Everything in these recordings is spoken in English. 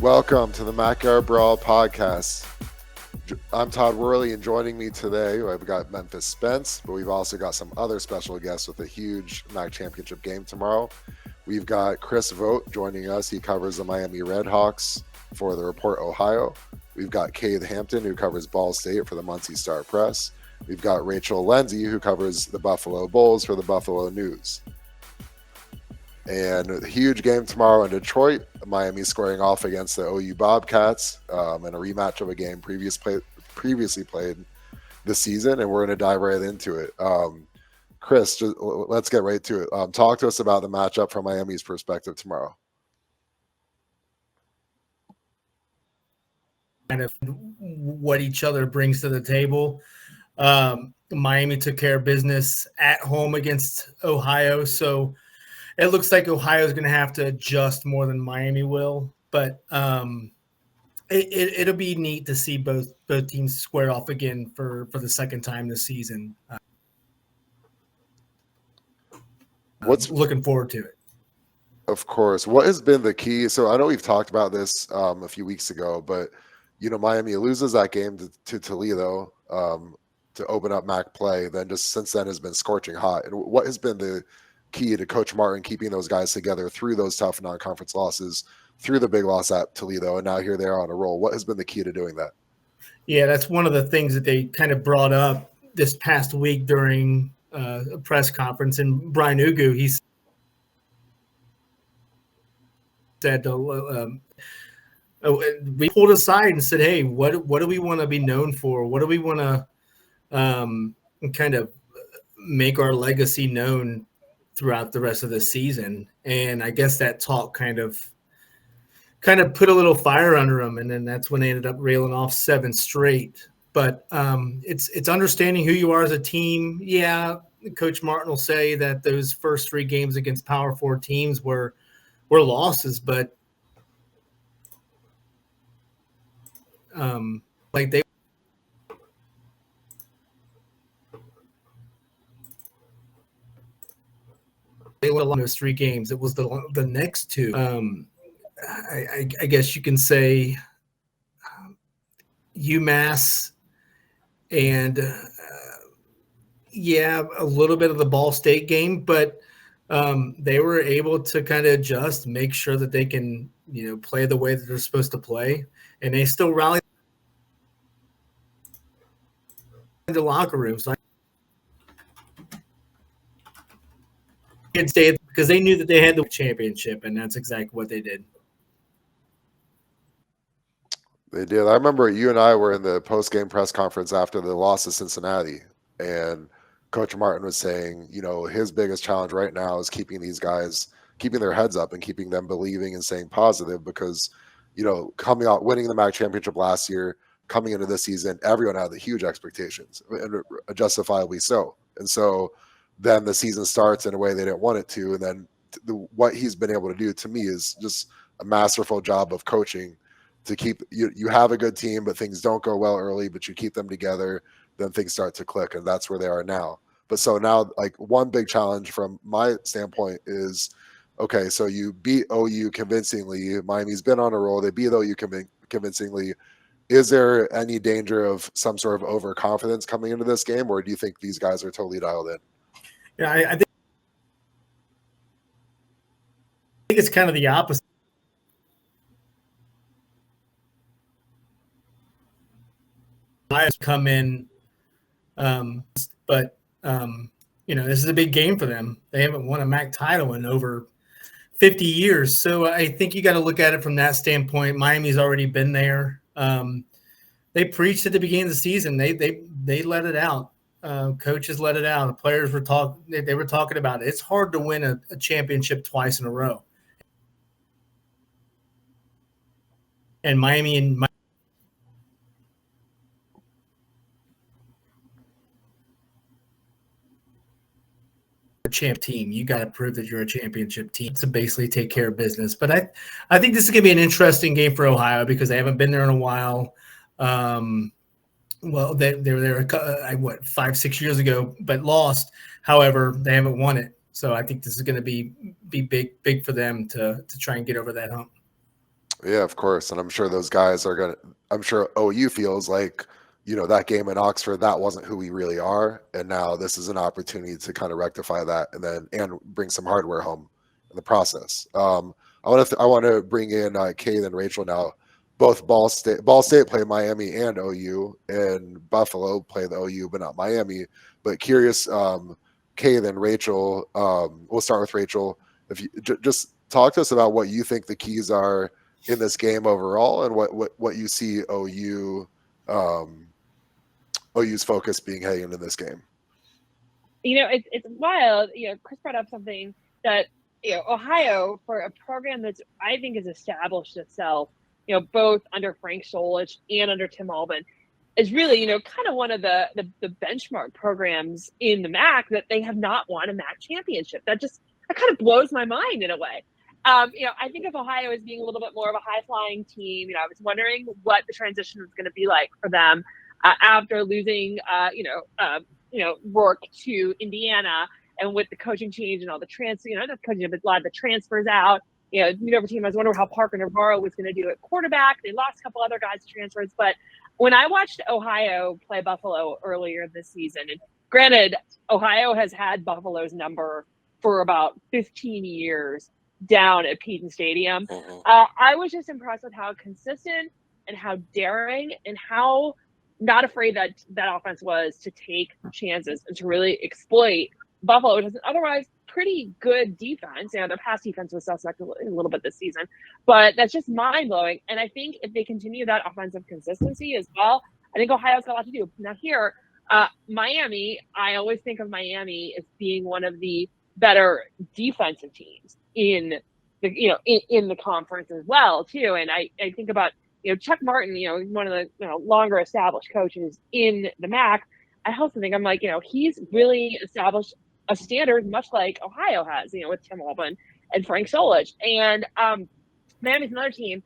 Welcome to the Yard Brawl podcast. I'm Todd Worley, and joining me today, we've got Memphis Spence, but we've also got some other special guests with a huge MAC championship game tomorrow. We've got Chris Vogt joining us. He covers the Miami Redhawks for the Report Ohio. We've got Cade Hampton, who covers Ball State for the Muncie Star Press. We've got Rachel Lindsay, who covers the Buffalo Bulls for the Buffalo News. And a huge game tomorrow in Detroit. Miami squaring off against the OU Bobcats in a rematch of a game previously played this season, and we're going to dive right into it. Chris, let's get right to it. Talk to us about the matchup from Miami's perspective tomorrow. Kind of what each other brings to the table. Miami took care of business at home against Ohio, so it looks like Ohio is going to have to adjust more than Miami will, but it'll be neat to see both teams square off again for the second time this season. Looking forward to it? Of course. What has been the key? So I know we've talked about this a few weeks ago, but Miami loses that game to Toledo to open up MAC play. Then just since then has been scorching hot. And what has been the key to Coach Martin keeping those guys together through those tough non-conference losses, through the big loss at Toledo, and now here they are on a roll? What has been the key to doing that? Yeah, that's one of the things that they kind of brought up this past week during a press conference. And Brian Ugu, he said, we pulled aside and said, hey, what do we want to be known for? What do we want to kind of make our legacy known throughout the rest of the season? And I guess that talk kind of put a little fire under them, and then that's when they ended up railing off 7 straight. But it's understanding who you are as a team. Yeah, Coach Martin will say that those first 3 games against Power 4 teams were losses, but they won those 3 games. It was the next 2. I guess you can say UMass and a little bit of the Ball State game, but they were able to kind of adjust, make sure that they can play the way that they're supposed to play, and they still rally the locker rooms. Because they knew that they had the championship, and that's exactly what they did. They did. I remember you and I were in the post-game press conference after the loss to Cincinnati, and Coach Martin was saying, his biggest challenge right now is keeping these guys, keeping their heads up and keeping them believing and staying positive because, coming out, winning the MAC championship last year, coming into this season, everyone had the huge expectations, and justifiably so. And so then the season starts in a way they didn't want it to, and then what he's been able to do to me is just a masterful job of coaching to keep you have a good team, but things don't go well early, but you keep them together, then things start to click, and that's where they are now. But so now, like, one big challenge from my standpoint is, okay, so you beat OU convincingly. Miami's been on a roll. They beat OU convincingly. Is there any danger of some sort of overconfidence coming into this game, or do you think these guys are totally dialed in? Yeah, I think it's kind of the opposite. Come in, but this is a big game for them. They haven't won a MAC title in over 50 years, so I think you got to look at it from that standpoint. Miami's already been there. They preached at the beginning of the season. They let it out. Coaches let it out. The players were They were talking about it. It's hard to win a championship twice in a row, and Miami champ team. You got to prove that you're a championship team to basically take care of business. But I think this is going to be an interesting game for Ohio because they haven't been there in a while. Well, they were there 5-6 years ago, but lost. However, they haven't won it. So I think this is going to be big for them to try and get over that hump. Yeah, of course. And I'm sure those guys are I'm sure OU feels like, that game in Oxford, that wasn't who we really are. And now this is an opportunity to kind of rectify that and bring some hardware home in the process. I want to bring in Kate and Rachel now. Both Ball State play Miami and OU, and Buffalo play the OU, but not Miami. But curious, Kate and Rachel, we'll start with Rachel. If you just talk to us about what you think the keys are in this game overall, and what you see OU's focus being heading into this game. It's wild. Chris brought up something that Ohio, for a program that's I think has established itself, both under Frank Solich and under Tim Albin, is really kind of one of the benchmark programs in the MAC that they have not won a MAC championship. That kind of blows my mind in a way. I think of Ohio as being a little bit more of a high-flying team. I was wondering what the transition was going to be like for them after losing, Rourke to Indiana, and with the coaching change and all the transfer, not coaching, but a lot of the transfers out. Over team, I was wondering how Parker Navarro was going to do at quarterback. They lost a couple other guys to transfers, but when I watched Ohio play Buffalo earlier this season, and granted, Ohio has had Buffalo's number for about 15 years down at Peden Stadium. I was just impressed with how consistent and how daring and how not afraid that offense was to take chances and to really exploit Buffalo, which is an otherwise pretty good defense. Their pass defense was suspect a little bit this season, but that's just mind-blowing. And I think if they continue that offensive consistency as well, I think Ohio's got a lot to do. Now here, Miami, I always think of Miami as being one of the better defensive teams in the in the conference as well too. And I think about Chuck Martin, one of the longer established coaches in the MAC. I also think I'm like he's really established a standard much like Ohio has with Tim Albin and Frank Solich. And Miami's another team.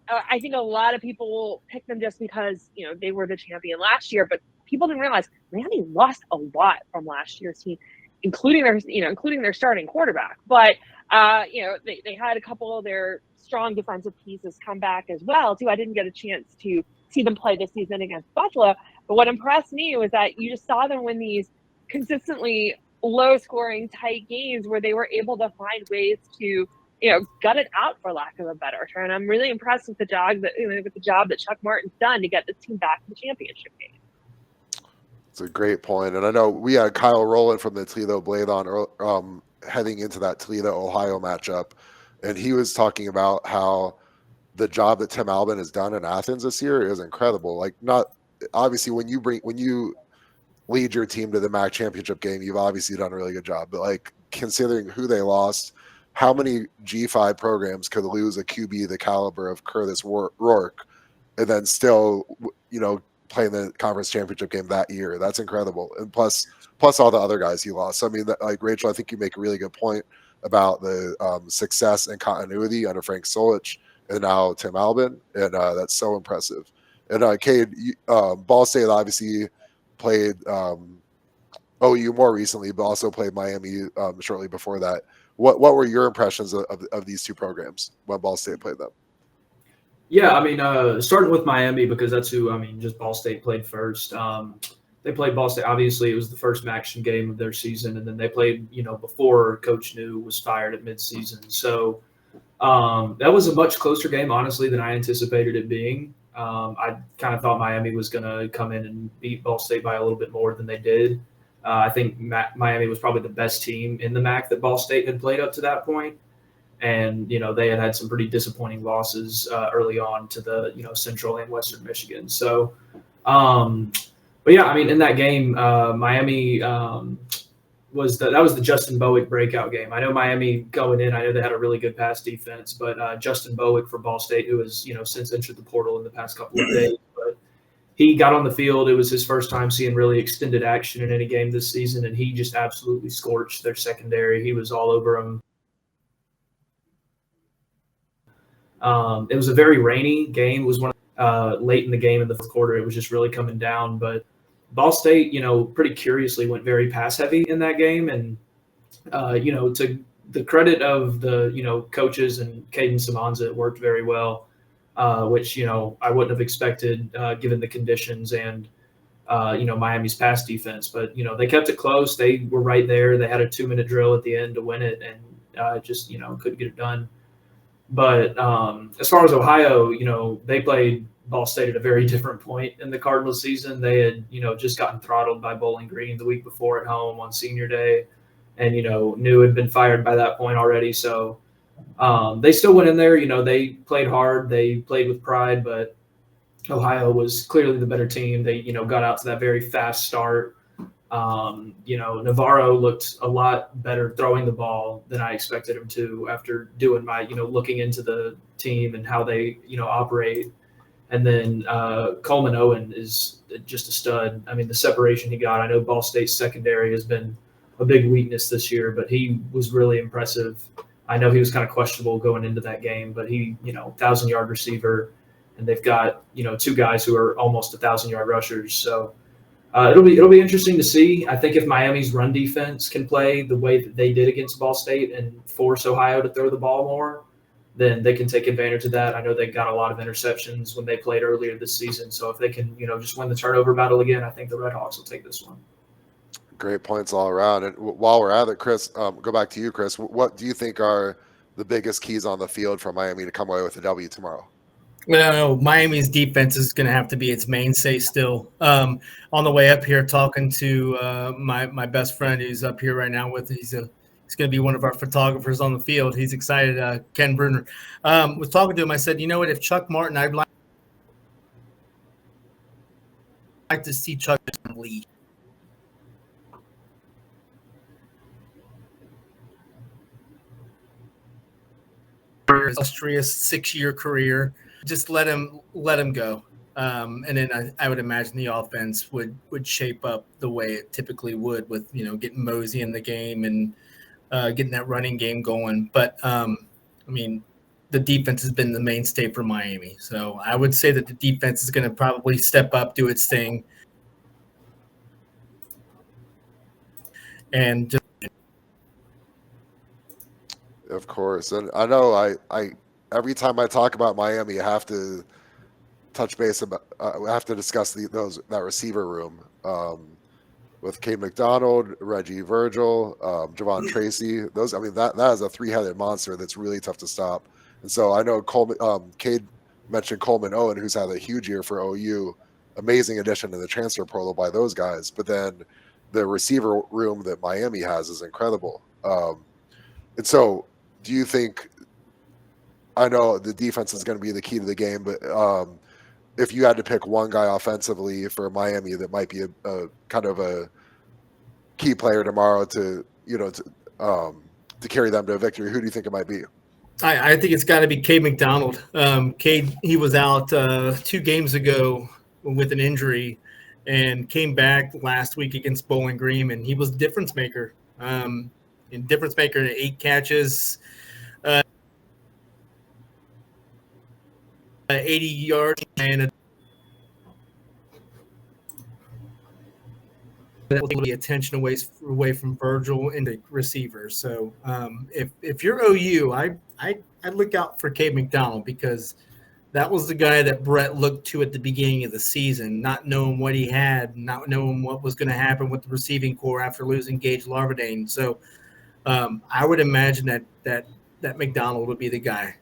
I think a lot of people pick them just because they were the champion last year, but people didn't realize Miami lost a lot from last year's team, including their starting quarterback. But they had a couple of their strong defensive pieces come back as well too. I didn't get a chance to see them play this season against Buffalo, but what impressed me was that you just saw them win these consistently low-scoring, tight games where they were able to find ways to gut it out, for lack of a better term. I'm really impressed with the job that Chuck Martin's done to get this team back to the championship game. It's a great point. And I know we had Kyle Rowland from the Toledo Blade on heading into that Toledo-Ohio matchup, and he was talking about how the job that Tim Albin has done in Athens this year is incredible. Like, not obviously when you lead your team to the MAC championship game, you've obviously done a really good job. But like, considering who they lost, how many G5 programs could lose a QB the caliber of Curtis Rourke and then still, play in the conference championship game that year? That's incredible. And plus all the other guys he lost. So, I mean, like Rachel, I think you make a really good point about the success and continuity under Frank Solich and now Tim Albin, and that's so impressive. And Cade, Ball State obviously played OU more recently, but also played Miami shortly before that. What were your impressions of these two programs when Ball State played them? Yeah, I mean, starting with Miami, because that's who, just Ball State played first. They played Ball State. Obviously, it was the first action game of their season, and then they played, before Coach New was fired at midseason. So that was a much closer game, honestly, than I anticipated it being. I kind of thought Miami was going to come in and beat Ball State by a little bit more than they did. I think Miami was probably the best team in the MAC that Ball State had played up to that point. And, they had some pretty disappointing losses early on to the, Central and Western Michigan. So, but yeah, I mean, in that game, Miami was the Justin Bowick breakout game. I know Miami going in, I know they had a really good pass defense, but Justin Bowick for Ball State, who has, since entered the portal in the past couple of days, but he got on the field. It was his first time seeing really extended action in any game this season, and he just absolutely scorched their secondary. He was all over them. It was a very rainy game. It was one late in the game in the fourth quarter. It was just really coming down. But Ball State, pretty curiously went very pass heavy in that game. And, to the credit of the, coaches and Caden Samanza, it worked very well. which, I wouldn't have expected given the conditions and, Miami's pass defense. But, they kept it close. They were right there. They had a 2-minute drill at the end to win it and just, couldn't get it done. But as far as Ohio, they played Ball State at a very different point in the Cardinals season. They had, just gotten throttled by Bowling Green the week before at home on Senior Day and, knew had been fired by that point already. So they still went in there. They played hard. They played with pride, but Ohio was clearly the better team. They, got out to that very fast start. Navarro looked a lot better throwing the ball than I expected him to after doing my, looking into the team and how they, operate. And then Coleman Owen is just a stud. I mean, the separation he got, I know Ball State's secondary has been a big weakness this year, but he was really impressive. I know he was kind of questionable going into that game, but he, 1,000-yard receiver, and they've got, 2 guys who are almost 1,000-yard rushers. So it'll be interesting to see. I think if Miami's run defense can play the way that they did against Ball State and force Ohio to throw the ball more, then they can take advantage of that. I know they got a lot of interceptions when they played earlier this season. So if they can, just win the turnover battle again, I think the Redhawks will take this one. Great points all around. And while we're at it, Chris, go back to you, Chris. What do you think are the biggest keys on the field for Miami to come away with a W tomorrow? Well, Miami's defense is going to have to be its mainstay still. On the way up here, talking to my best friend who's up here right now with he's going to be one of our photographers on the field. He's excited. Ken Bruner was talking to him. I said, you know what? If Chuck Martin, I'd like to see Chuck lead. Illustrious 6-year career. Just let him go. And then I would imagine the offense would shape up the way it typically would with, getting Mosey in the game and getting that running game going. But, the defense has been the mainstay for Miami. So I would say that the defense is going to probably step up, do its thing. And just Of course. And I know I every time I talk about Miami, I have to touch base about I have to discuss that receiver room with Cade McDonald, Reggie Virgil, Javon Tracy. That is a 3-headed monster that's really tough to stop. And so I know Cade mentioned Coleman Owen, who's had a huge year for OU. Amazing addition to the transfer portal by those guys. But then the receiver room that Miami has is incredible. And so do you think, I know the defense is going to be the key to the game, but if you had to pick one guy offensively for Miami that might be a kind of a key player tomorrow to carry them to a victory, who do you think it might be? I think it's got to be Cade McDonald. Cade, he was out 2 games ago with an injury and came back last week against Bowling Green, and he was a difference maker. Difference maker in 8 catches, 80 yards, and the attention away from Virgil into receivers. So if you're OU, I'd look out for Cade McDonald, because that was the guy that Brett looked to at the beginning of the season, not knowing what he had, not knowing what was going to happen with the receiving core after losing Gage Larvadain. So I would imagine that McDonald would be the guy.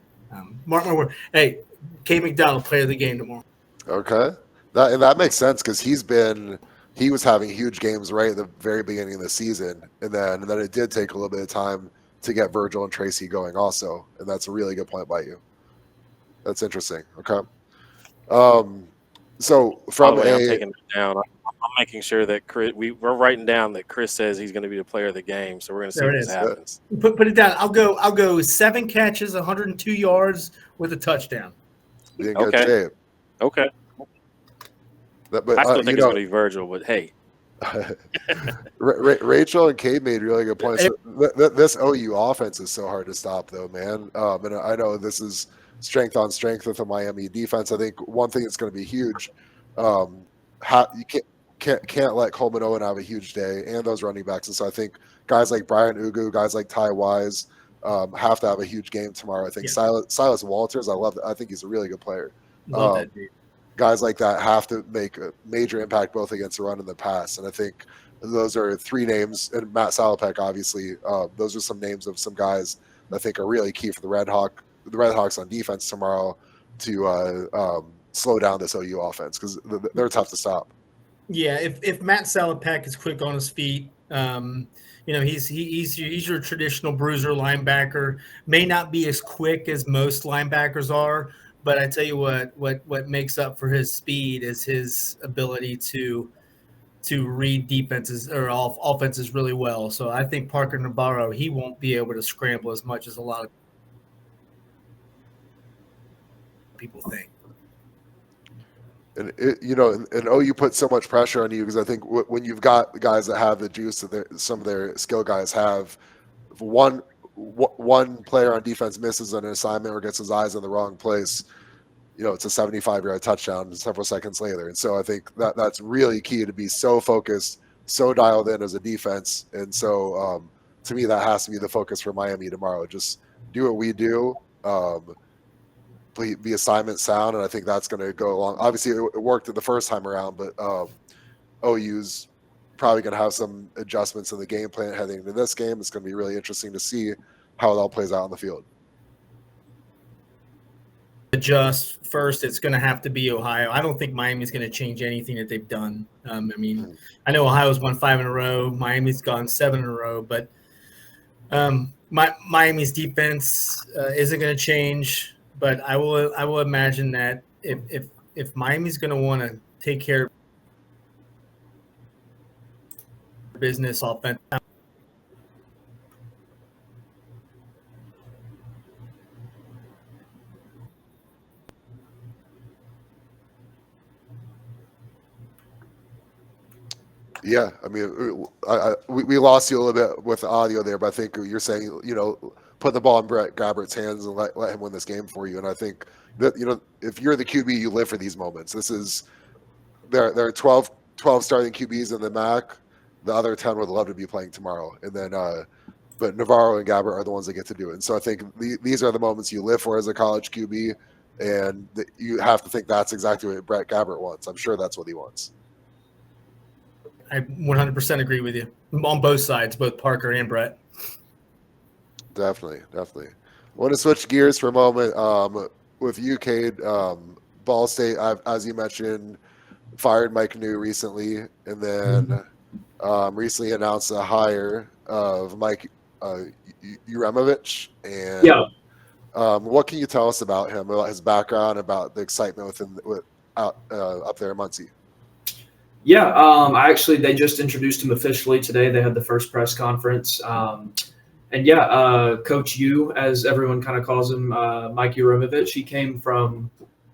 Mark my word. Hey, Cade McDonald, player of the game tomorrow. Okay, that makes sense, because he was having huge games right at the very beginning of the season, and then it did take a little bit of time to get Virgil and Tracy going also, and that's a really good point by you. That's interesting. Okay. So from I'm taking it down. I'm making sure that we're writing down that Chris says he's going to be the player of the game. So we're going to see what happens. Put it down. I'll go 7 catches, 102 yards with a touchdown. Be in good shape. Okay. But I still think it's going to be Virgil, but hey. Rachel and Cade made really good points. This OU offense is so hard to stop, though, man. And I know this is strength on strength with the Miami defense. I think one thing that's going to be huge, you can't let Coleman Owen have a huge day and those running backs. And so I think guys like Brian Ugu, guys like Ty Wise, have to have a huge game tomorrow. I think Silas Walters, I think he's a really good player. Love that dude. Guys like that have to make a major impact both against the run and the pass. And I think those are three names, and Matt Salopek, obviously. Those are some names of some guys that I think are really key for the Red Hawks on defense tomorrow to slow down this OU offense, because they're tough to stop. Yeah, if Matt Salopek is quick on his feet, he's your traditional bruiser linebacker. May not be as quick as most linebackers are, but I tell you what makes up for his speed is his ability to read defenses or offenses really well. So I think Parker Navarro, he won't be able to scramble as much as a lot of people think. And and OU put so much pressure on you, because I think when you've got guys that have the juice that some of their skill guys have, if one player on defense misses an assignment or gets his eyes in the wrong place, it's a 75-yard touchdown several seconds later. And so I think that's really key, to be so focused, so dialed in as a defense. And so to me, that has to be the focus for Miami tomorrow. Just do what we do. Be assignment sound, and I think that's going to go along. Obviously, it worked the first time around, but OU's probably going to have some adjustments in the game plan heading into this game. It's going to be really interesting to see how it all plays out on the field. Adjust first, it's going to have to be Ohio. I don't think Miami's going to change anything that they've done. I know Ohio's won 5 in a row. Miami's gone 7 in a row, but Miami's defense isn't going to change. But I will imagine that if Miami's going to want to take care of business offense. Yeah, I mean, we lost you a little bit with the audio there, but I think you're saying, put the ball in Brett Gabbert's hands and let him win this game for you. And I think that, if you're the QB, you live for these moments. There are 12 starting QBs in the MAC. The other 10 would love to be playing tomorrow. And then, but Navarro and Gabbert are the ones that get to do it. And so I think these are the moments you live for as a college QB, and you have to think that's exactly what Brett Gabbert wants. I'm sure that's what he wants. I 100% agree with you on both sides, both Parker and Brett. Definitely. I want to switch gears for a moment with you, Cade. Ball State, as you mentioned, fired Mike New recently, and then recently announced a hire of Mike Uremovich. And what can you tell us about him, about his background, about the excitement up there in Muncie? Yeah, they just introduced him officially today. They had the first press conference. Coach U, as everyone kind of calls him, Mike Uremovich, he came from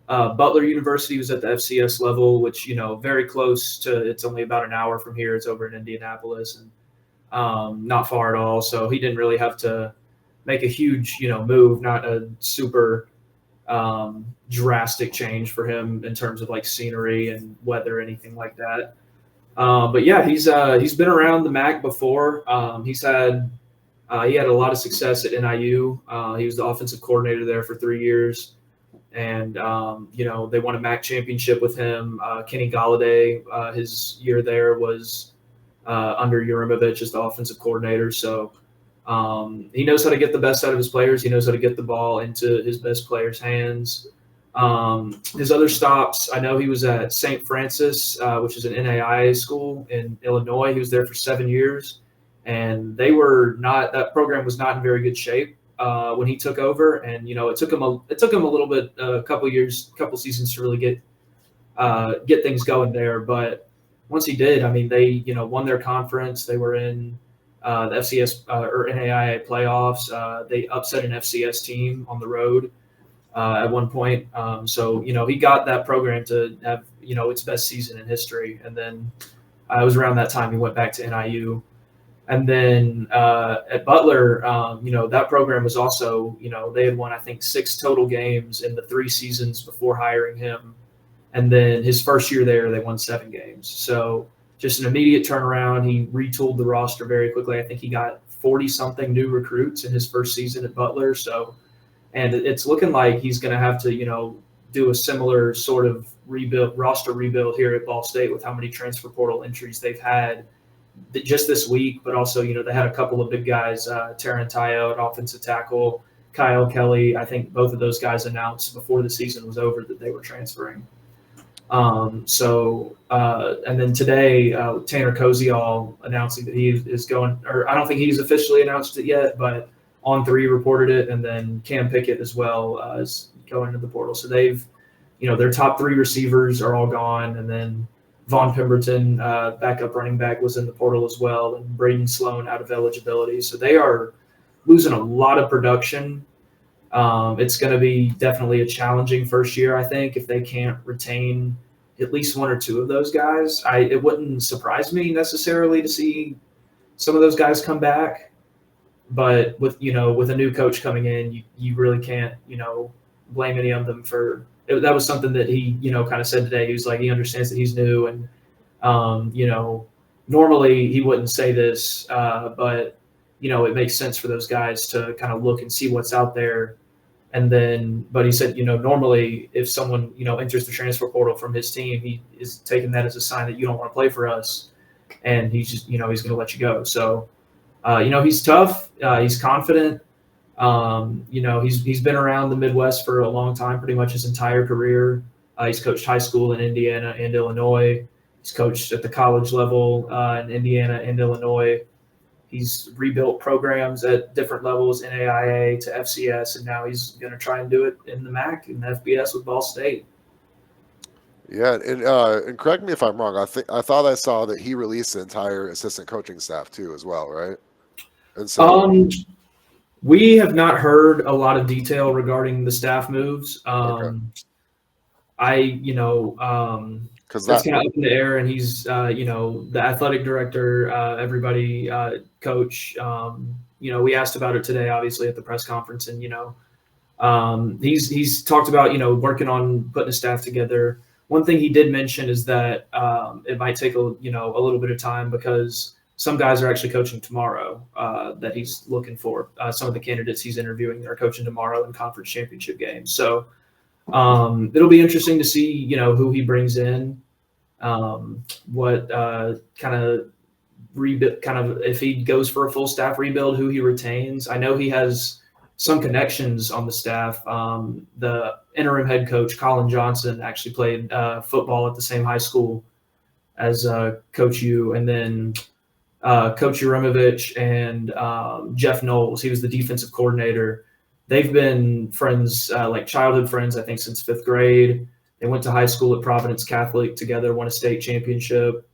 Butler University. He was at the FCS level, which, very close to, it's only about an hour from here. It's over in Indianapolis, and not far at all. So he didn't really have to make a huge, move, not a super drastic change for him in terms of like scenery and weather, anything like that. He's been around the MAC before. He had a lot of success at NIU. He was the offensive coordinator there for 3 years, and they won a MAC championship with him. Kenny Galladay, his year there was under Uremovich as the offensive coordinator. So he knows how to get the best out of his players. He knows how to get the ball into his best players' hands. His other stops, I know he was at St. Francis, which is an NAIA school in Illinois. He was there for 7 years, and that program was not in very good shape when he took over. And it took him a little bit, a couple seasons to really get things going there. But once he did, they won their conference. They were in the FCS or NAIA playoffs. They upset an FCS team on the road at one point. He got that program to have, its best season in history. And then it was around that time he went back to NIU. And then at Butler, that program was also, they had won, I think, 6 total games in the 3 seasons before hiring him. And then his first year there, they won 7 games. So just an immediate turnaround. He retooled the roster very quickly. I think he got 40-something new recruits in his first season at Butler. So, and it's looking like he's going to have to, do a similar sort of roster rebuild here at Ball State with how many transfer portal entries they've had just this week. But also, they had a couple of big guys, Taron Tayo at offensive tackle, Kyle Kelly. I think both of those guys announced before the season was over that they were transferring. And then today, Tanner Koziol announcing that he is going, or I don't think he's officially announced it yet, but On3 reported it, and then Cam Pickett as well is going into the portal. So they've, their top 3 receivers are all gone, and then Vaughn Pemberton, backup running back, was in the portal as well, and Braden Sloan out of eligibility. So they are losing a lot of production. It's going to be definitely a challenging first year, I think, if they can't retain at least 1 or 2 of those guys. It wouldn't surprise me necessarily to see some of those guys come back, but with a new coach coming in, you really can't blame any of them for it. That was something that he kind of said today. He was like, he understands that he's new, and normally he wouldn't say this, but it makes sense for those guys to kind of look and see what's out there. And then, but he said, normally if someone, enters the transfer portal from his team, he is taking that as a sign that you don't want to play for us. And he's just, he's going to let you go. So, he's tough. He's confident. He's been around the Midwest for a long time, pretty much his entire career. He's coached high school in Indiana and Illinois. He's coached at the college level in Indiana and Illinois. He's rebuilt programs at different levels, NAIA to FCS, and now he's going to try and do it in the MAC and FBS with Ball State. Yeah, and correct me if I'm wrong. I thought I saw that he released the entire assistant coaching staff too, as well, right? And so we have not heard a lot of detail regarding the staff moves. Okay. Because that's kind of up in the air, and he's, the athletic director, everybody, coach. We asked about it today, obviously, at the press conference, and he's talked about working on putting a staff together. One thing he did mention is that it might take a little bit of time because some guys are actually coaching tomorrow that he's looking for. Some of the candidates he's interviewing are coaching tomorrow in conference championship games. So it'll be interesting to see, who he brings in, what if he goes for a full staff rebuild, who he retains. I know he has some connections on the staff. The interim head coach, Colin Johnson, actually played football at the same high school as Coach U. And then Coach Uremovich and Jeff Knowles, he was the defensive coordinator. They've been friends, like childhood friends, I think, since 5th grade. They went to high school at Providence Catholic together, won a state championship.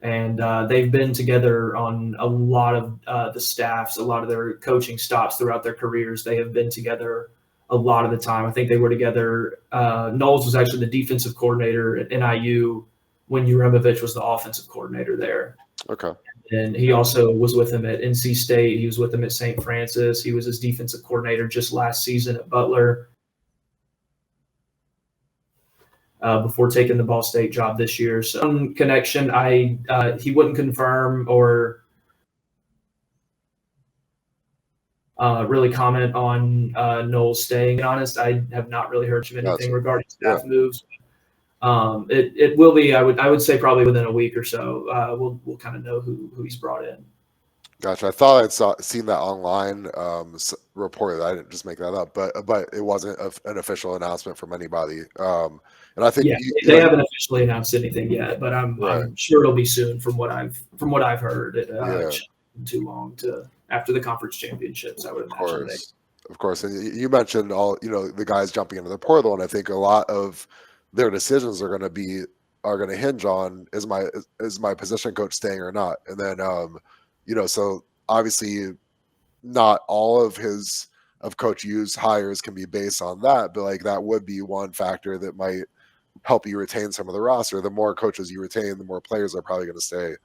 And they've been together on a lot of the staffs, a lot of their coaching stops throughout their careers. They have been together a lot of the time. I think they were together. Knowles was actually the defensive coordinator at NIU when Uremovich was the offensive coordinator there. Okay. And he also was with him at NC State. He was with him at St. Francis. He was his defensive coordinator just last season at Butler before taking the Ball State job this year. So some connection, he wouldn't confirm or really comment on Knowles staying. To be honest, I have not really heard of anything regarding staff moves. It will be, I would say, probably within a week or so. We'll kind of know who he's brought in. Gotcha. I thought I'd seen that online reported. I didn't just make that up, but it wasn't an official announcement from anybody. And I think they haven't officially announced anything yet, but I'm sure it'll be soon. From what I've heard, it shouldn't be too long to after the conference championships. I would imagine. Of course, and you mentioned all the guys jumping into the portal, and I think a lot of their decisions are going to hinge on is my position coach staying or not, and then so obviously not all of Coach U's hires can be based on that, but like that would be one factor that might help you retain some of the roster. The more coaches you retain, the more players are probably going to stay.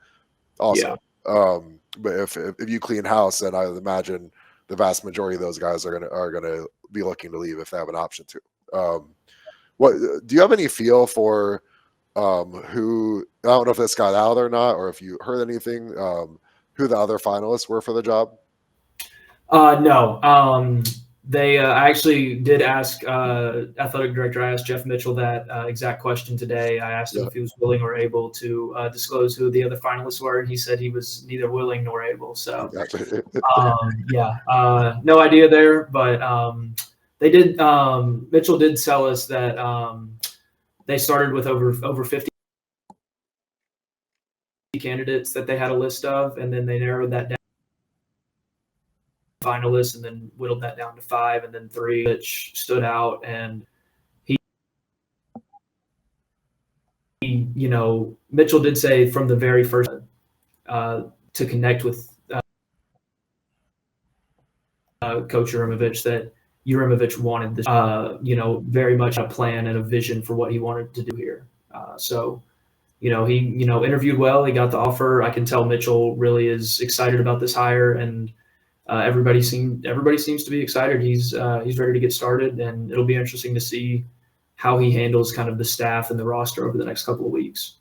Also, but if you clean house, then I would imagine the vast majority of those guys are gonna be looking to leave if they have an option to. What do you have any feel for who? I don't know if this got out or not, or if you heard anything. Who the other finalists were for the job? No. They I actually did ask athletic director. I asked Jeff Mitchell that exact question today. I asked him if he was willing or able to disclose who the other finalists were, and he said he was neither willing nor able. So, no idea there. But they did. Mitchell did tell us that they started with over 50 candidates that they had a list of, and then they narrowed that down finalists, and then whittled that down to 5, and then 3 which stood out. And he Mitchell did say from the very first to connect with Coach Urimovich that Urimovich wanted this, very much a plan and a vision for what he wanted to do here. So he interviewed well. He got the offer. I can tell Mitchell really is excited about this hire, and everybody seems to be excited. He's ready to get started, and it'll be interesting to see how he handles kind of the staff and the roster over the next couple of weeks.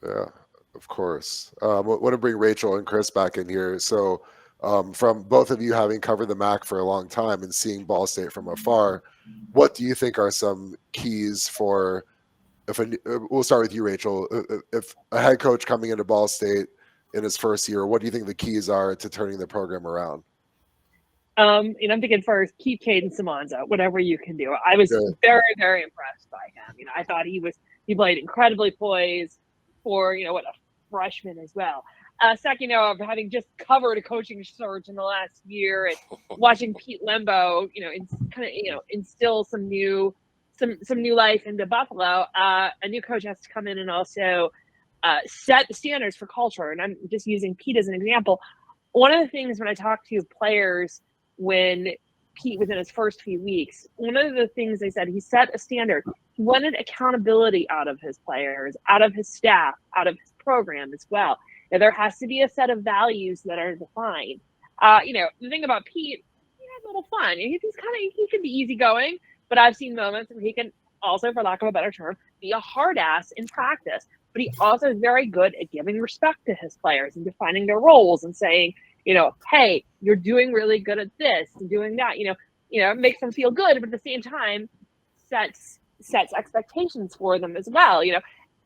Yeah, of course. I want to bring Rachel and Chris back in here. So from both of you having covered the MAC for a long time and seeing Ball State from afar, what do you think are some keys for we'll start with you, Rachel. If a head coach coming into Ball State in his first year, what do you think the keys are to turning the program around? I'm thinking first, keep Caden Simmons out, whatever you can do. I was very, very impressed by him. I thought he played incredibly poised for, a freshman as well. Second, of having just covered a coaching search in the last year and watching Pete Lembo, instill some new life into Buffalo. A new coach has to come in and also set the standards for culture. And I'm just using Pete as an example. One of the things when I talk to players when Pete was in his first few weeks, one of the things they said, he set a standard. He wanted accountability out of his players, out of his staff, out of his program as well. There has to be a set of values that are defined. The thing about Pete, he has a little fun. He can be easygoing, but I've seen moments where he can also, for lack of a better term, be a hard ass in practice. But he also is very good at giving respect to his players and defining their roles and saying, hey, you're doing really good at this and doing that. It makes them feel good, but at the same time, sets expectations for them as well.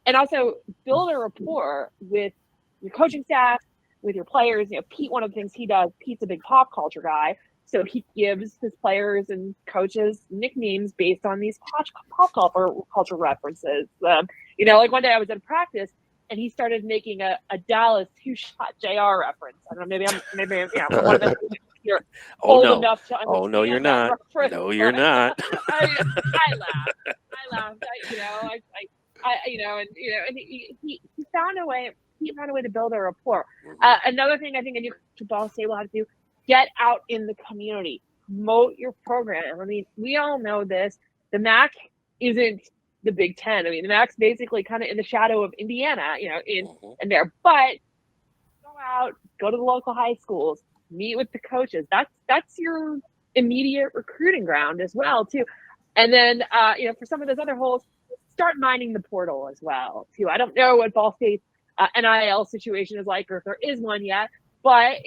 And also build a rapport with your coaching staff, with your players. Pete, one of the things he does, Pete's a big pop culture guy. So he gives his players and coaches nicknames based on these pop culture references. Like one day I was at practice and he started making a Dallas 2-shot JR reference. I don't know, maybe I'm one of them. You're old enough to understand. Oh no, you're not. No, you're not. I laughed. And he found a way. He found a way to build a rapport. Another thing I think a new Ball State will have to do: get out in the community, promote your program. I mean, we all know this. The MAC isn't the Big Ten. I mean, the MAC's basically kind of in the shadow of Indiana, in there. But go out, go to the local high schools, meet with the coaches. That's your immediate recruiting ground as well, too. And then, for some of those other holes, start mining the portal as well, too. I don't know what Ball State's NIL situation is like, or if there is one yet, but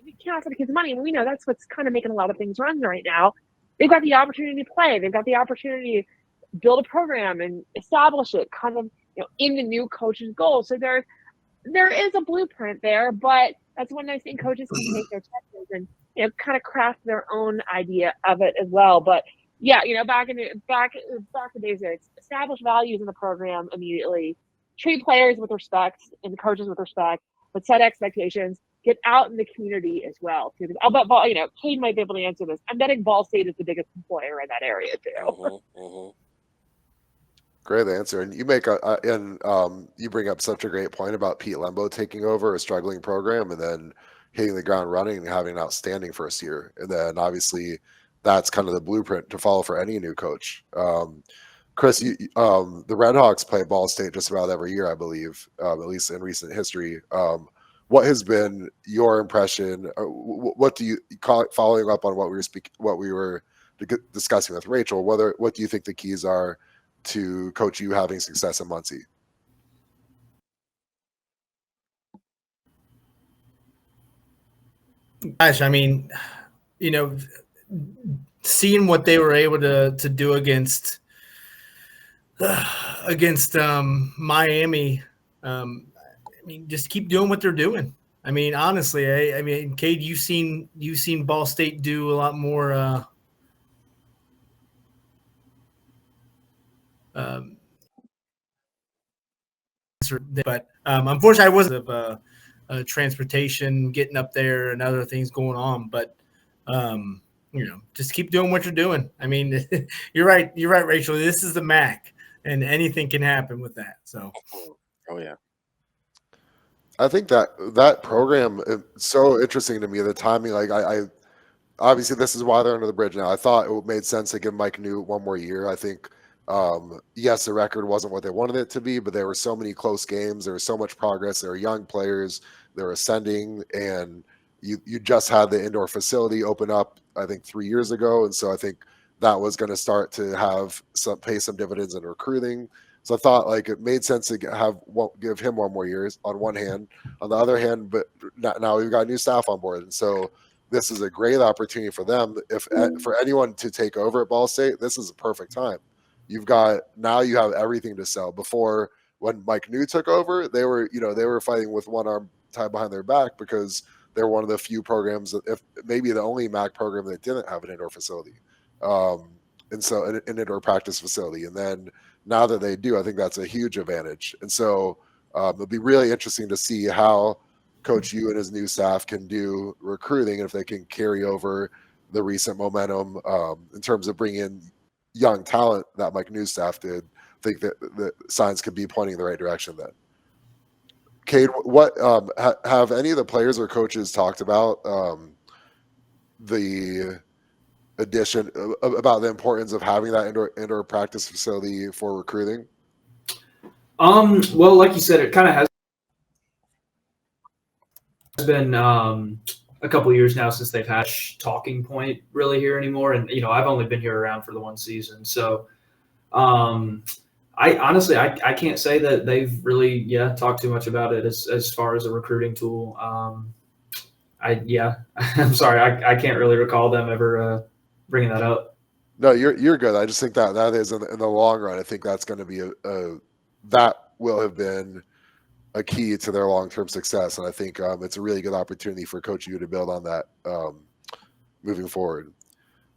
we can't offer the kids money, and we know that's what's kind of making a lot of things run right now. They've got the opportunity to play. They've got the opportunity to build a program and establish it kind of, in the new coach's goal. So there is a blueprint there, but that's when I think coaches can take their chances and, kind of craft their own idea of it as well. But yeah, back to basics, establish values in the program immediately, treat players with respect and coaches with respect, but set expectations. Get out in the community as well, too. I'll bet Cade might be able to answer this. I'm betting Ball State is the biggest employer in that area too. Great answer, and you make you bring up such a great point about Pete Lembo taking over a struggling program and then hitting the ground running and having an outstanding first year, and then obviously that's kind of the blueprint to follow for any new coach. Chris, the Redhawks play Ball State just about every year, I believe, at least in recent history. What has been your impression? What do you call it, following up on what we were discussing with Rachel? What do you think the keys are to coach you having success in Muncie? Gosh, I mean, seeing what they were able to do against Miami, I mean, just keep doing what they're doing. I mean, honestly, I mean, Cade, you've seen Ball State do a lot more. But unfortunately, I wasn't of transportation, getting up there, and other things going on. But just keep doing what you're doing. I mean, you're right, Rachel. This is the MAC, and anything can happen with that. So, oh yeah. I think that program is so interesting to me. The timing, like I obviously this is why they're under the bridge now. I thought it made sense to give Mike Newt one more year. I think yes, the record wasn't what they wanted it to be, but there were so many close games. There was so much progress. There were young players. They're ascending, and you just had the indoor facility open up, I think 3 years ago, and so I think that was going to start to pay some dividends in recruiting. So I thought like it made sense to give him one more year on one hand. On the other hand, but now we've got new staff on board, and so this is a great opportunity for them. For anyone to take over at Ball State, this is a perfect time. You have everything to sell. Before, when Mike New took over, they were fighting with one arm tied behind their back because they're one of the few programs, if maybe the only MAC program that didn't have an indoor facility, and so an indoor practice facility. And then now that they do, I think that's a huge advantage. And so it'll be really interesting to see how Coach Yu and his new staff can do recruiting, and if they can carry over the recent momentum in terms of bringing in young talent that Mike New's staff did. I think that the signs could be pointing in the right direction then. Cade, what have any of the players or coaches talked about the addition about the importance of having that indoor practice facility for recruiting? Well, like you said, it kind of has been a couple of years now since they've had a talking point really here anymore. And, I've only been here around for the one season. So I honestly can't say that they've really, talked too much about it as far as a recruiting tool. I'm sorry. I can't really recall them ever bringing that up. No, you're good. I just think that is in the long run. I think that's going to be that will have been a key to their long-term success, and I think it's a really good opportunity for Coach Yu to build on that moving forward.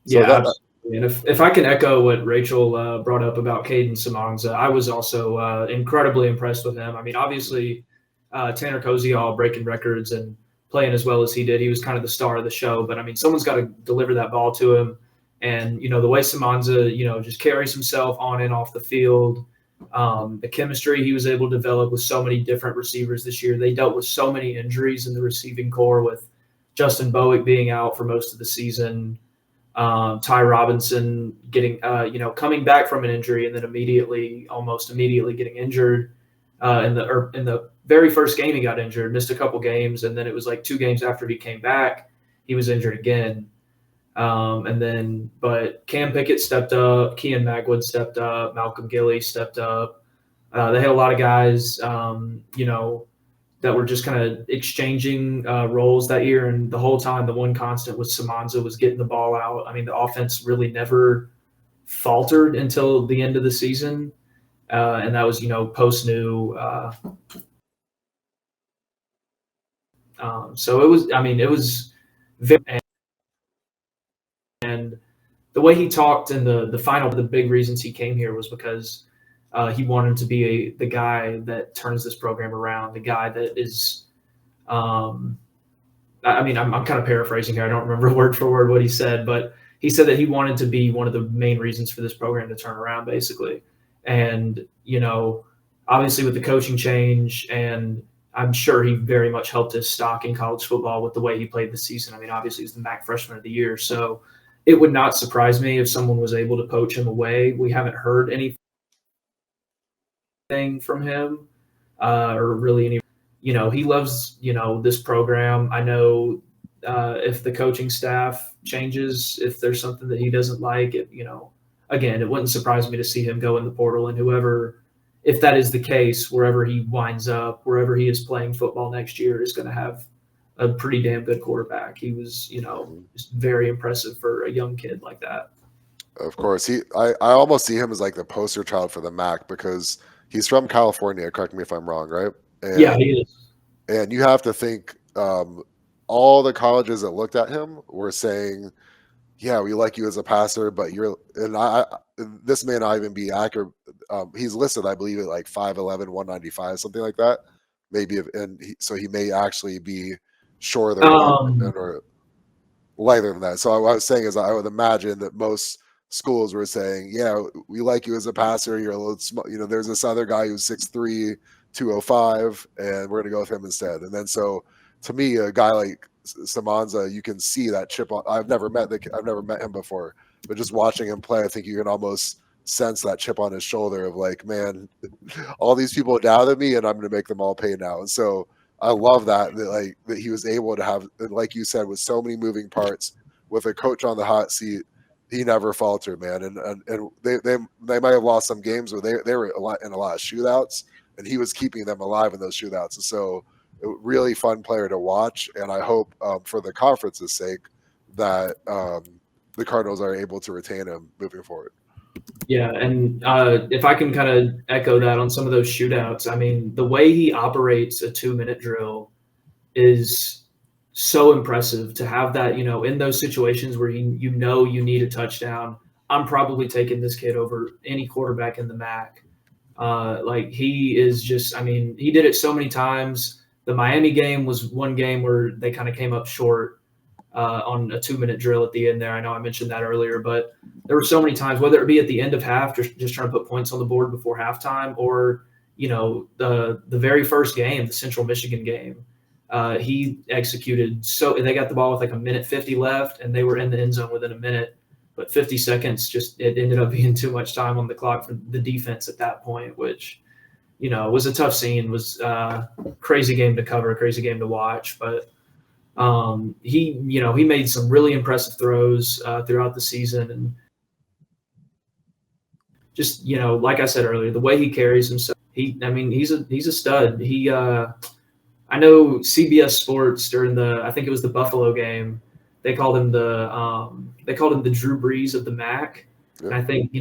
So absolutely. And if I can echo what Rachel brought up about Caden Samanza, I was also incredibly impressed with him. I mean, obviously, Tanner Koziol breaking records and playing as well as he did. He was kind of the star of the show. But, I mean, someone's got to deliver that ball to him. And, the way Samanza, just carries himself on and off the field, the chemistry he was able to develop with so many different receivers this year. They dealt with so many injuries in the receiving core, with Justin Bowick being out for most of the season, Ty Robinson getting, coming back from an injury and then almost immediately getting injured in the very first game he got injured, missed a couple games, and then it was like 2 games after he came back, he was injured again. But Cam Pickett stepped up, Kean Magwood stepped up, Malcolm Gilley stepped up. They had a lot of guys, that were just kind of exchanging roles that year. And the whole time, the one constant was Samanza was getting the ball out. I mean, the offense really never faltered until the end of the season. And that was, post-new. So it was very. And the way he talked in the final, the big reasons he came here was because he wanted to be the guy that turns this program around, the guy that is I'm kind of paraphrasing here. I don't remember word for word what he said, but he said that he wanted to be one of the main reasons for this program to turn around, basically. And, obviously with the coaching change, and I'm sure he very much helped his stock in college football with the way he played this season. I mean, obviously he's the MAC freshman of the year, so it would not surprise me if someone was able to poach him away. We haven't heard anything from him or really any. He loves, this program. I know if the coaching staff changes, if there's something that he doesn't like, again, it wouldn't surprise me to see him go in the portal, and whoever, if that is the case, wherever he winds up, wherever he is playing football next year, is going to have a pretty damn good quarterback. He was, just very impressive for a young kid like that. Of course, I almost see him as like the poster child for the MAC because he's from California. Correct me if I'm wrong, right? And, yeah, he is. And you have to think all the colleges that looked at him were saying, "Yeah, we like you as a passer, but you're." And this may not even be accurate. He's listed, I believe, at like 5'11", 195, something like that. Maybe, so he may actually be shorter or lighter than that. So what I was saying is, I would imagine that most schools were saying, "Yeah, we like you as a passer. You're a little small. There's this other guy who's 6'3", 205, and we're going to go with him instead." And then so to me, a guy like Samanza, you can see that chip on. I've never met him before, but just watching him play, I think you can almost sense that chip on his shoulder of like, man, all these people doubted me, and I'm going to make them all pay now. And so I love that he was able to have, like you said, with so many moving parts, with a coach on the hot seat, he never faltered, man. And they might have lost some games where they were in a lot of shootouts, and he was keeping them alive in those shootouts. And so, a really fun player to watch. And I hope for the conference's sake that the Cardinals are able to retain him moving forward. Yeah, and if I can kind of echo that on some of those shootouts, I mean, the way he operates a 2-minute drill is so impressive to have that, in those situations where you need a touchdown. I'm probably taking this kid over any quarterback in the MAC. He is just, I mean, he did it so many times. The Miami game was one game where they kind of came up short on a 2-minute drill at the end there. I know I mentioned that earlier, but there were so many times, whether it be at the end of half, just trying to put points on the board before halftime, or, the very first game, the Central Michigan game, he executed. So they got the ball with like 1:50 left, and they were in the end zone within a minute, but 50 seconds, it ended up being too much time on the clock for the defense at that point, which, was a tough scene, was a crazy game to cover, crazy game to watch. But he made some really impressive throws throughout the season. And just, like I said earlier, the way he carries himself, he's a stud. I know CBS Sports during I think it was the Buffalo game, they called him the Drew Brees of the MAC. And I think,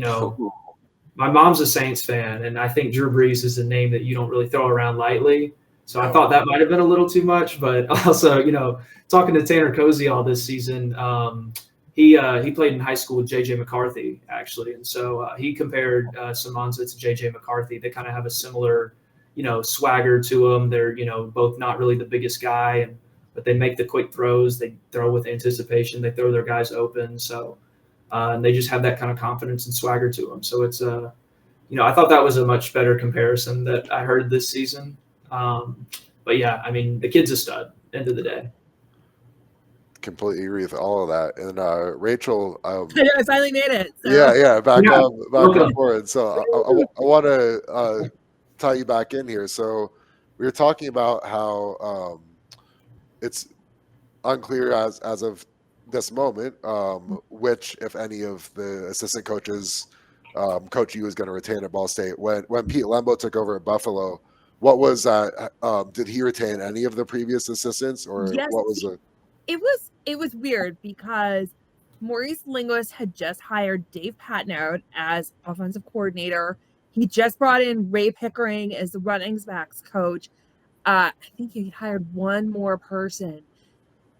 my mom's a Saints fan, and I think Drew Brees is a name that you don't really throw around lightly. So I thought that might have been a little too much, but also, talking to Tanner Cozy all this season, he played in high school with J.J. McCarthy, actually. And so he compared Samanza to J.J. McCarthy. They kind of have a similar, swagger to them. They're, both not really the biggest guy, but they make the quick throws. They throw with anticipation. They throw their guys open. So and they just have that kind of confidence and swagger to them. So it's, I thought that was a much better comparison that I heard this season. But yeah, I mean, the kid's a stud, end of the day. Completely agree with all of that. And Rachel, I finally made it. So. Yeah, back on board. So I want to tie you back in here. So we were talking about how it's unclear as of this moment which, if any, of the assistant coaches Coach U is going to retain at Ball State. When Pete Lembo took over at Buffalo, what was that? Did he retain any of the previous assistants, or yes, what was it? It was weird because Maurice Linguist had just hired Dave Patnode as offensive coordinator. He just brought in Ray Pickering as the running backs coach. I think he hired one more person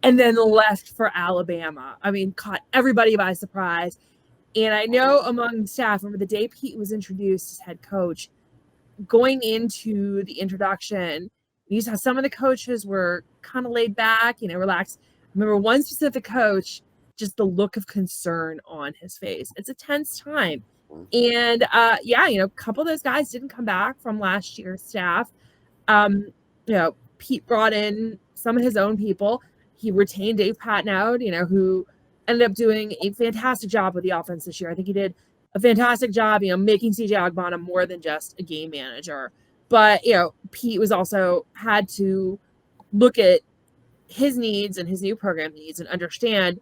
and then left for Alabama. I mean, caught everybody by surprise. And I know among staff, remember the day Pete was introduced as head coach, going into the introduction, you saw some of the coaches were kind of laid back, relaxed. I remember one specific coach, just the look of concern on his face. It's a tense time. And a couple of those guys didn't come back from last year's staff. Pete brought in some of his own people. He retained Dave Patnode, who ended up doing a fantastic job with the offense this year. I think he did a fantastic job, making CJ Ogbonna more than just a game manager. But, Pete was also had to look at his needs and his new program needs and understand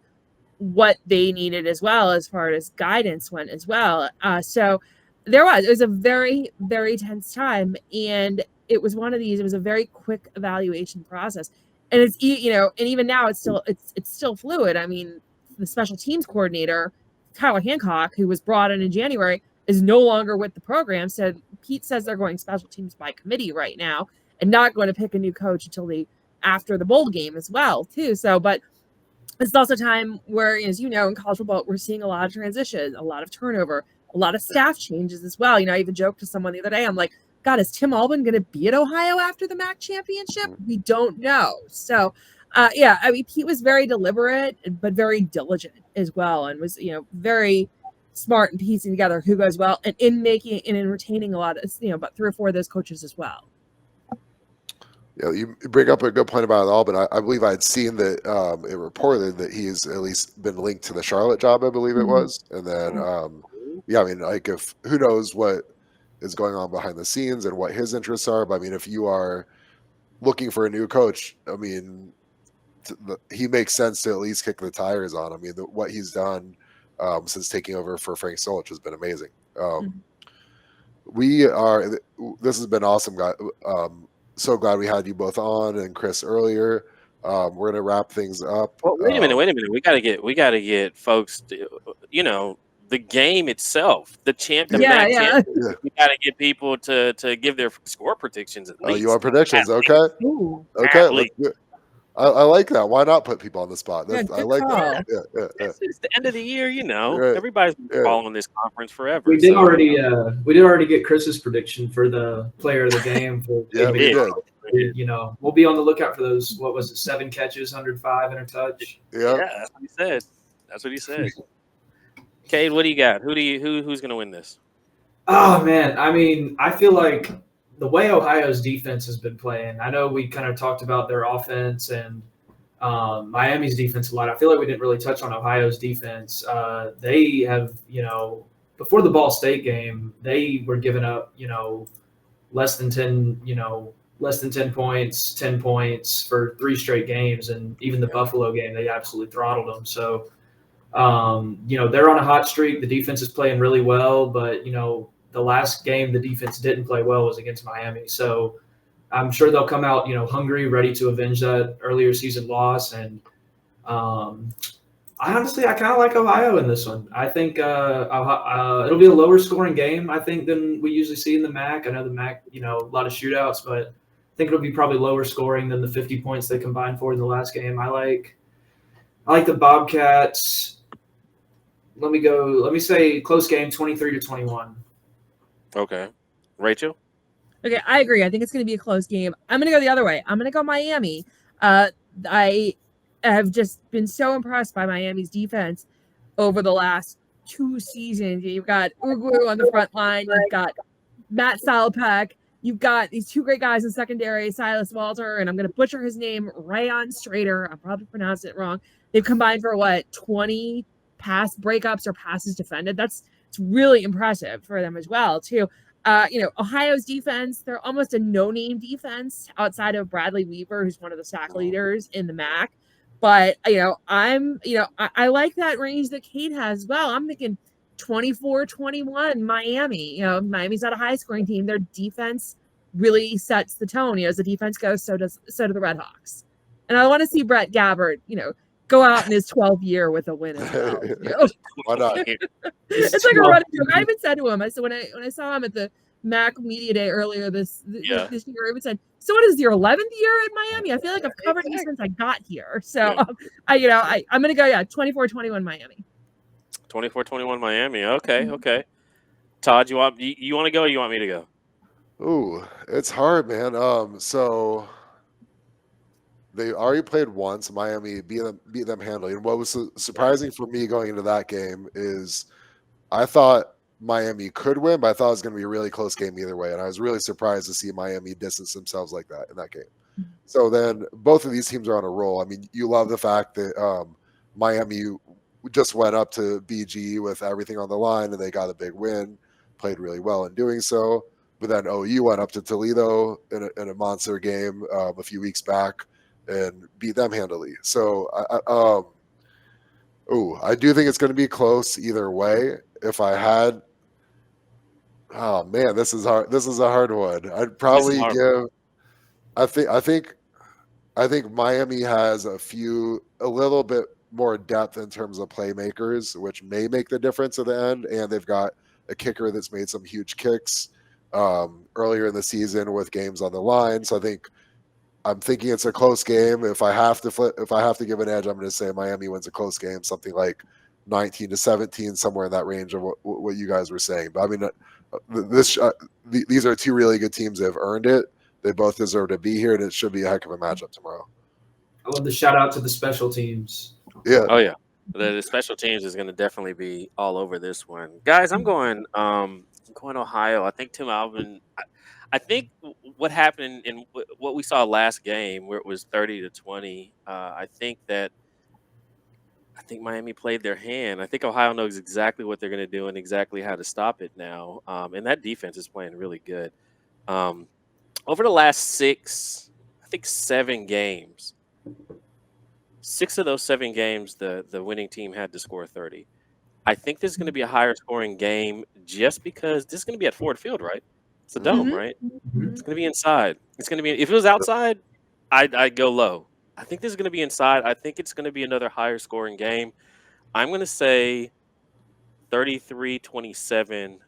what they needed as well, as far as guidance went as well. So it was a very, very tense time. And it was one of these, it was a very quick evaluation process. and it's and even now it's still fluid. I mean, the special teams coordinator Tyler Hancock, who was brought in January, is no longer with the program. So Pete says they're going special teams by committee right now and not going to pick a new coach until after the bowl game as well too. So, but it's also time where, as you know, in college football, we're seeing a lot of transition, a lot of turnover, a lot of staff changes as well. I even joked to someone the other day, I'm like, God, is Tim Albin going to be at Ohio after the MAC championship? We don't know. So, I mean, Pete was very deliberate, but very diligent as well, and was, very smart in piecing together who goes well and in making and in retaining a lot of, about 3 or 4 of those coaches as well. Yeah, you bring up a good point about Albin. I believe I had seen that it reported that he's at least been linked to the Charlotte job, I believe it was. And then, I mean, like, if who knows what is going on behind the scenes and what his interests are. But I mean, if you are looking for a new coach, I mean, he makes sense to at least kick the tires on. I mean, what he's done since taking over for Frank Solich has been amazing. This has been awesome, guys. So glad we had you both on, and Chris earlier. We're going to wrap things up. Well, wait a minute. We got to get folks, the game itself, the champ. We got to get people to give their score predictions at least. Oh, you want predictions? Okay. Ooh. Okay. I like that. Why not put people on the spot? I like that. Yeah. It's the end of the year, right. Everybody's been following this conference forever. We did already get Chris's prediction for the player of the game. For we did. We'll be on the lookout for those. What was it? 7 catches, 105 and a touch. Yeah, that's what he said. Cade, what do you got? Who's going to win this? Oh man, I mean, I feel like the way Ohio's defense has been playing, I know we kind of talked about their offense and Miami's defense a lot. I feel like we didn't really touch on Ohio's defense. They have, before the Ball State game, they were giving up, less than 10 points, 10 points for 3 straight games. And even the Buffalo game, they absolutely throttled them. So, they're on a hot streak. The defense is playing really well, but, the last game the defense didn't play well was against Miami. So I'm sure they'll come out, hungry, ready to avenge that earlier season loss. And I kind of like Ohio in this one. I think it'll be a lower scoring game, I think, than we usually see in the MAC. I know the MAC, a lot of shootouts, but I think it'll be probably lower scoring than the 50 points they combined for in the last game. I like the Bobcats. Let me say close game, 23-21. Okay. Rachel? Okay, I agree. I think it's going to be a close game. I'm going to go the other way. I'm going to go Miami. I have just been so impressed by Miami's defense over the last 2 seasons. You've got Ugu on the front line. You've got Matt Salopek. You've got these 2 great guys in secondary, Silas Walter, and I'm going to butcher his name, Rayon Strader. I'm probably pronouncing it wrong. They've combined for 20 pass breakups or passes defended. It's really impressive for them as well, too. Ohio's defense, they're almost a no-name defense outside of Bradley Weaver, who's one of the sack leaders in the MAC. But, I like that range that Kate has as well. I'm thinking 24-21 Miami. Miami's not a high-scoring team. Their defense really sets the tone. As the defense goes, so do the Redhawks. And I want to see Brett Gabbert, go out in his 12th year with a win as well. Why not? It's like a running joke. I even said to him, I said when I saw him at the MAC Media Day earlier this year, I even said, "So what is your 11th year at Miami? I feel like I've covered you since I got here." So I'm gonna go 24-21 Miami. 24-21 Miami. Okay. Todd, you want to go or you want me to go? Ooh, it's hard, man. So they already played once. Miami beat them handily. And what was surprising for me going into that game is I thought Miami could win, but I thought it was going to be a really close game either way. And I was really surprised to see Miami distance themselves like that in that game. So then both of these teams are on a roll. I mean, you love the fact that Miami just went up to BG with everything on the line and they got a big win, played really well in doing so. But then OU went up to Toledo in a monster game a few weeks back and beat them handily. So I do think it's going to be close either way. If I had, oh man, this is hard. This is a hard one. I'd probably give. I think I think Miami has a little bit more depth in terms of playmakers, which may make the difference at the end. And they've got a kicker that's made some huge kicks earlier in the season with games on the line. So I'm thinking it's a close game. If I have to give an edge, I'm going to say Miami wins a close game, something like 19-17, somewhere in that range of what you guys were saying. But I mean, these are two really good teams that have earned it. They both deserve to be here, and it should be a heck of a matchup tomorrow. I love the shout out to the special teams. Yeah. Oh yeah. The special teams is going to definitely be all over this one, guys. I'm going Ohio. I think Tim Alvin. I think what happened in what we saw last game, where it was 30-20. I think Miami played their hand. I think Ohio knows exactly what they're going to do and exactly how to stop it now. And that defense is playing really good. Over the last 7 games, 6 of those 7 games, the winning team had to score 30. I think this is going to be a higher scoring game just because this is going to be at Ford Field, right? It's a dome, right? It's going to be inside. It's going to be, if it was outside, I'd go low. I think this is going to be inside. I think it's going to be another higher scoring game. I'm going to say 33-27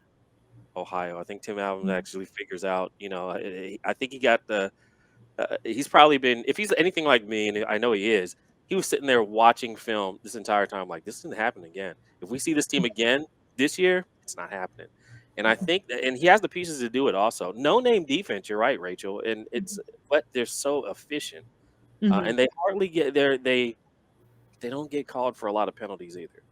Ohio. I think Tim Allen actually figures out, I think he got he's probably been, if he's anything like me, and I know he is, he was sitting there watching film this entire time like, this didn't happen again. If we see this team again this year, it's not happening. And I think and he has the pieces to do it also. No name defense, you're right, Rachel. And but they're so efficient. And they hardly get there. They don't get called for a lot of penalties either.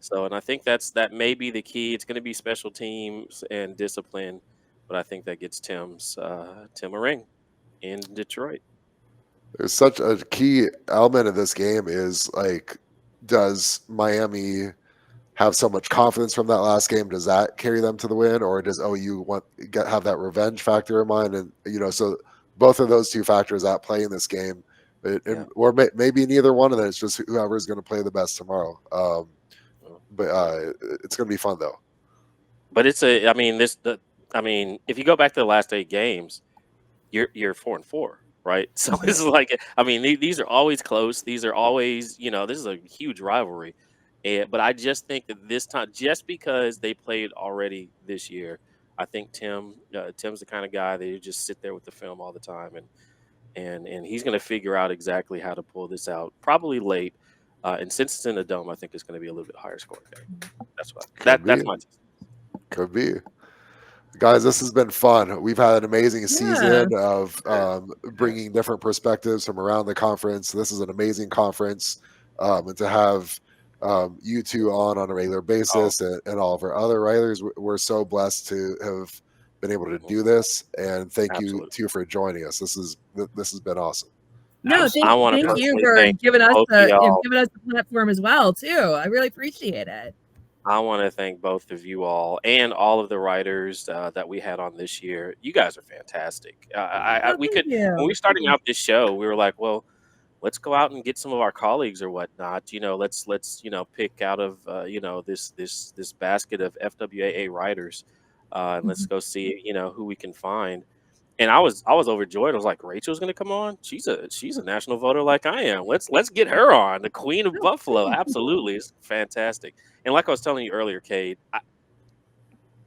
So, and I think that may be the key. It's going to be special teams and discipline, but I think that gets Tim a ring in Detroit. There's such a key element of this game is like, does Miami have so much confidence from that last game? Does that carry them to the win, or does OU have that revenge factor in mind? And so both of those two factors at play in this game, or maybe neither one of them. It's just whoever is going to play the best tomorrow. But it's going to be fun though. But it's if you go back to the last 8 games, you're 4-4, right? So it's like, these are always close. These are always, this is a huge rivalry. But I just think that this time, just because they played already this year, I think Tim's the kind of guy that you just sit there with the film all the time, and he's going to figure out exactly how to pull this out, probably late. And since it's in the dome, I think it's going to be a little bit higher scoring game. That's my could be. Guys, this has been fun. We've had an amazing season of bringing different perspectives from around the conference. This is an amazing conference, and to have you two on a regular basis and all of our other writers, we're so blessed to have been able to do this. And thank you too for joining us. This has been awesome. No, thank you for giving us the platform as well too. I really appreciate it. I want to thank both of you all and all of the writers that we had on this year. You guys are fantastic. When we were starting out this show, we were like, well, let's go out and get some of our colleagues or whatnot. Let's pick out of this basket of FWAA writers, and let's go see who we can find. And I was overjoyed. I was like, Rachel's going to come on. She's a national voter like I am. Let's get her on, the Queen of Buffalo. Absolutely, it's fantastic. And like I was telling you earlier, Cade,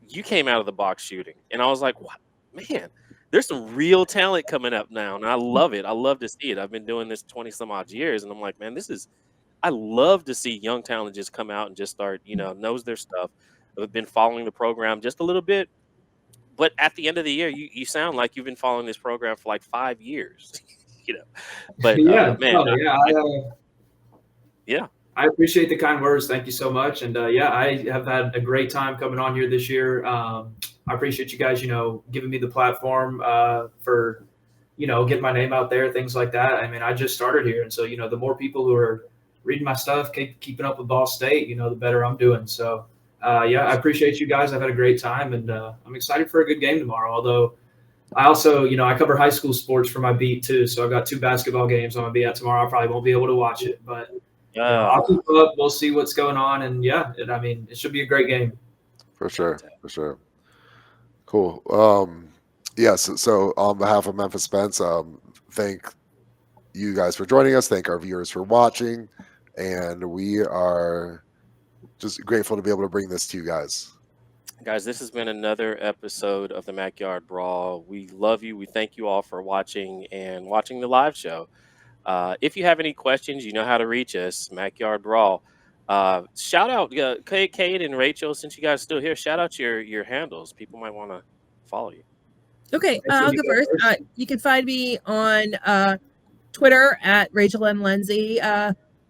you came out of the box shooting, and I was like, what, man? There's some real talent coming up now, and I love it. I love to see it. I've been doing this 20 some odd years, and I'm like, man, I love to see young talent just come out and just start, knows their stuff. I've been following the program just a little bit. But at the end of the year, you sound like you've been following this program for like 5 years, But I appreciate the kind words. Thank you so much. And I have had a great time coming on here this year. I appreciate you guys, giving me the platform for, getting my name out there, things like that. I just started here, and so the more people who are reading my stuff, keeping up with Ball State, the better I'm doing. So. I appreciate you guys. I've had a great time, and I'm excited for a good game tomorrow. Although I also, I cover high school sports for my beat too. So I've got 2 basketball games I'm going to be at tomorrow. I probably won't be able to watch it, but I'll keep up. We'll see what's going on. And it should be a great game. For sure. Cool. So on behalf of Memphis Spence, thank you guys for joining us. Thank our viewers for watching. And we are just grateful to be able to bring this to you guys. Guys, this has been another episode of the Yard Brawl. We love you. We thank you all for watching and watching the live show. If you have any questions, you know how to reach us, Yard Brawl. Shout out Kate and Rachel, since you guys are still here. Shout out your handles. People might want to follow you. Okay, I'll go first. You can find me on Twitter at Rachel M. Lindsay.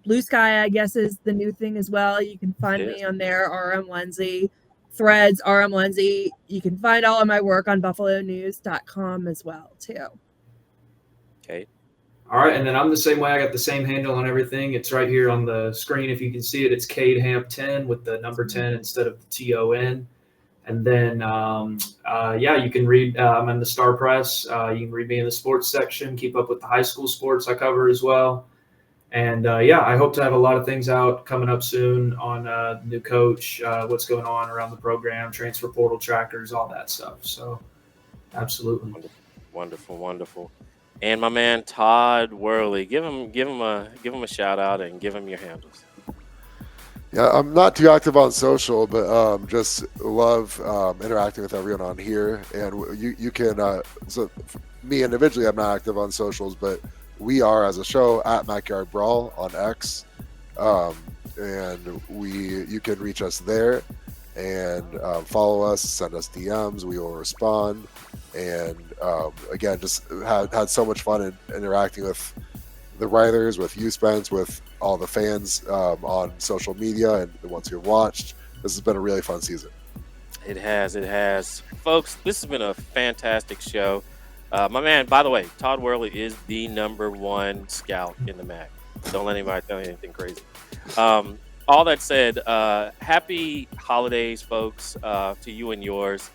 Blue Sky, I guess, is the new thing as well. You can find me on there, RM Lindsay. Threads, RM Lindsay. You can find all of my work on buffalonews.com as well, too. Okay. All right, and then I'm the same way. I got the same handle on everything. It's right here on the screen. If you can see it, it's CadeHamp10 with the number 10 instead of the TON. And then, you can read. I'm in the Star Press. You can read me in the sports section. Keep up with the high school sports I cover as well. And I hope to have a lot of things out coming up soon on the new coach, what's going on around the program, transfer portal trackers, all that stuff. So, absolutely, wonderful. And my man Todd Worley, give him a shout out and give him your handles. Yeah, I'm not too active on social, but just love interacting with everyone on here. And you can so me individually, I'm not active on socials, but we are as a show at Yard Brawl on X, and you can reach us there and follow us, send us DMs. We will respond. And again, just had so much fun in interacting with the writers, with you, Spence, with all the fans on social media and the ones who have watched. This has been a really fun season. It has. Folks, this has been a fantastic show. My man, by the way, Todd Worley is the #1 scout in the MAC. Don't let anybody tell you anything crazy. All that said, happy holidays, folks, to you and yours.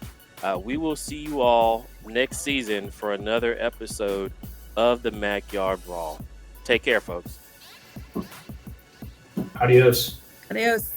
We will see you all next season for another episode of the Yard Brawl. Take care, folks. Adios. Adios.